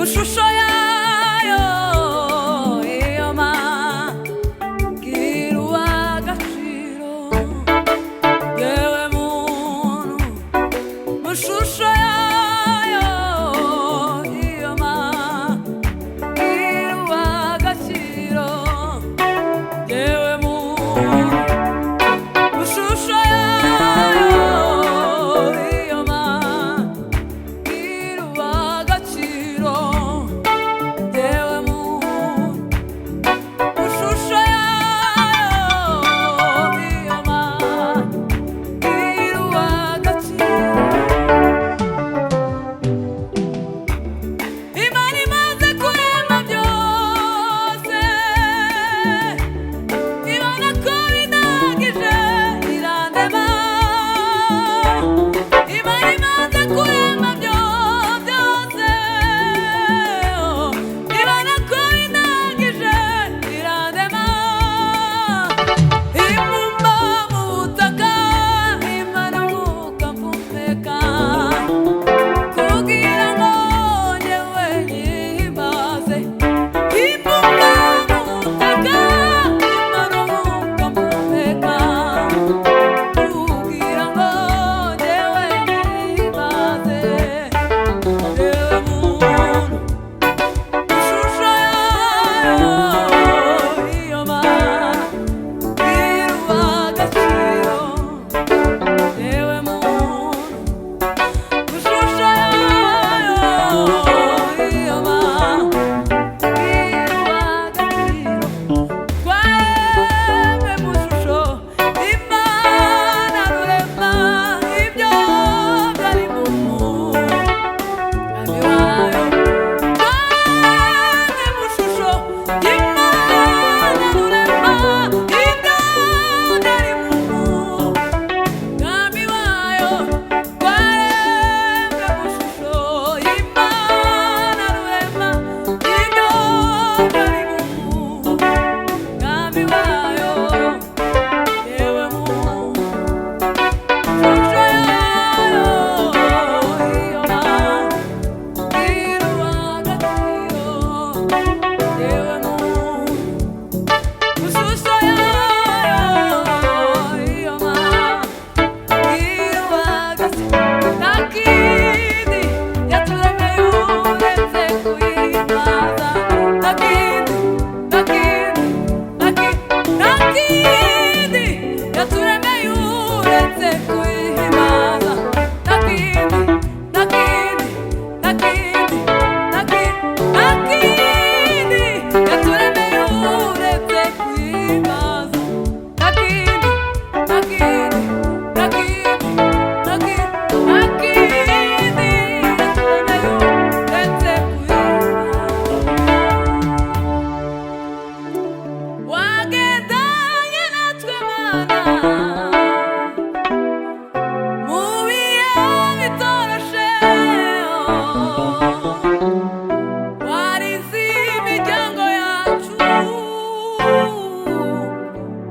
shusho yayo iyoma gira uw'agaciro yewe muntu mu shusho yayo iyoma gira uw'agaciro yewe muntu mu shusho yayo iyoma gira uw'agaciro yewe muntu mu shusho yayo iyoma gira uw'agaciro Imana imaze kurema byose ibona ko binagije irandema Imana imaze kurema byose ibona ko binagije irandema Imumba mu butaka Imana umwuka mpumeka kugira ngo njyewe nyihimbaze Imumba mu butaka Imana umwuka mpumeka kugira ngo njyewe nyihimbaze yewe muntu ishusho yayo iyoma gira uw'agaciro yewe muntu ishusho yayo iyoma gira uw'agaciro twaremwe mu shusho Imana rurema ibyo byari mu mugambi wayo twaremwe mu shusho Imana rurema ibyo byari mu mugambi wayo twaremwe mu shusho Imana rurema ibyo byari mu mugambi wayo yewe muntu shusho yayo iyoma gira uw'agaciro yewe muntu shusho yayo iyoma gira uw'agaciro nta kindi yaturemeye uretse kuyihimbaza nta kindi yaturemeye uretse kuyihimbaza nta kindi yaturemeye uretse kuyihimbaza nta kindi wagendanye natwe Mana mu bihe bitoroshe warize imiryango yacu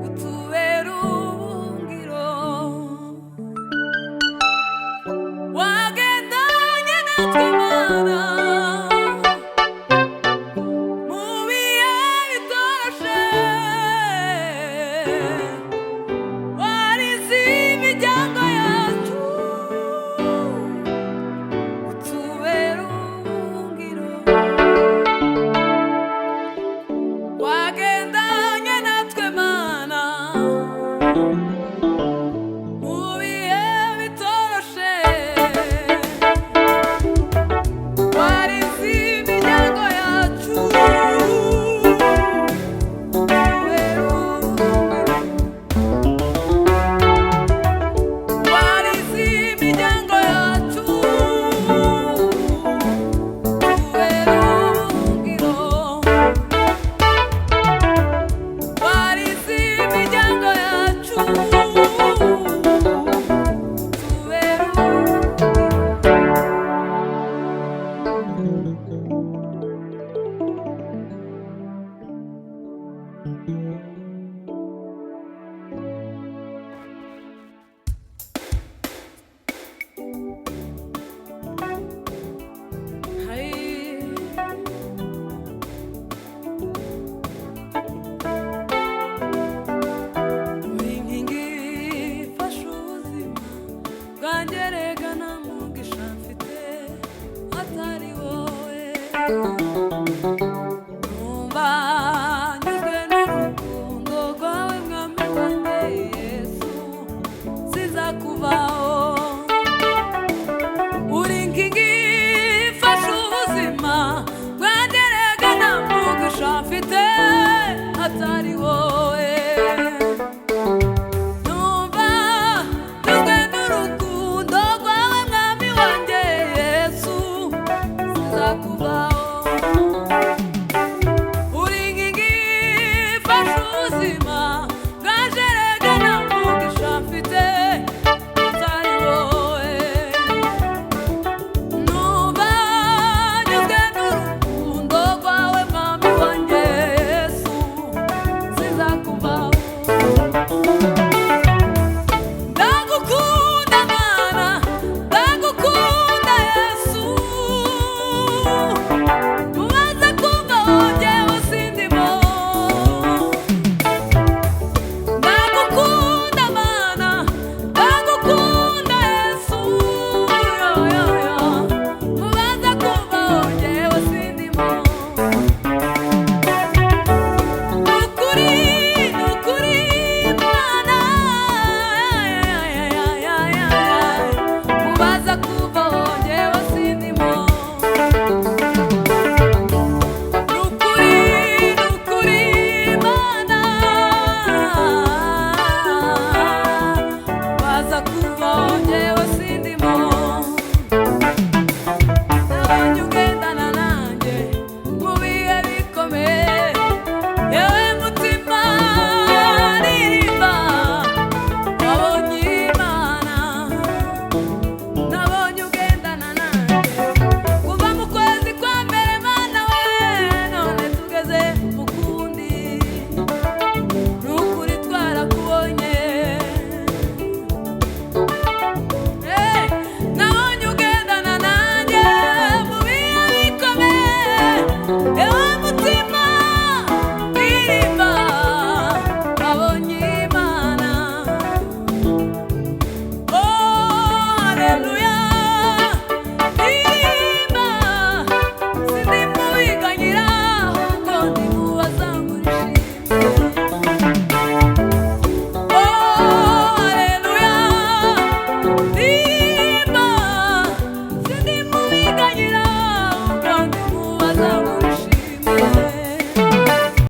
utubera ubuhungiro wagendanye natwe Mana mu bihe bitoroshe warize imiryango yacu utubera ubuhungiro wagendanye natwe Mana mu bihe bitoroshe warize imiryango yacu utubera ubuhungiro warize imiryango yacu utubera ubuhungiro warize imiryango yacu utubera ubuhungiro numva nyuzwe n'urukundo rwawe mwami wanjye Yesu sizakuvaho uri inkingi ifasha ubuzima bwanjye rega nta mugisha mfite atari wowe numva nyuzwe n'urukundo rwawe mwami wanjye Yesu sizakuvaho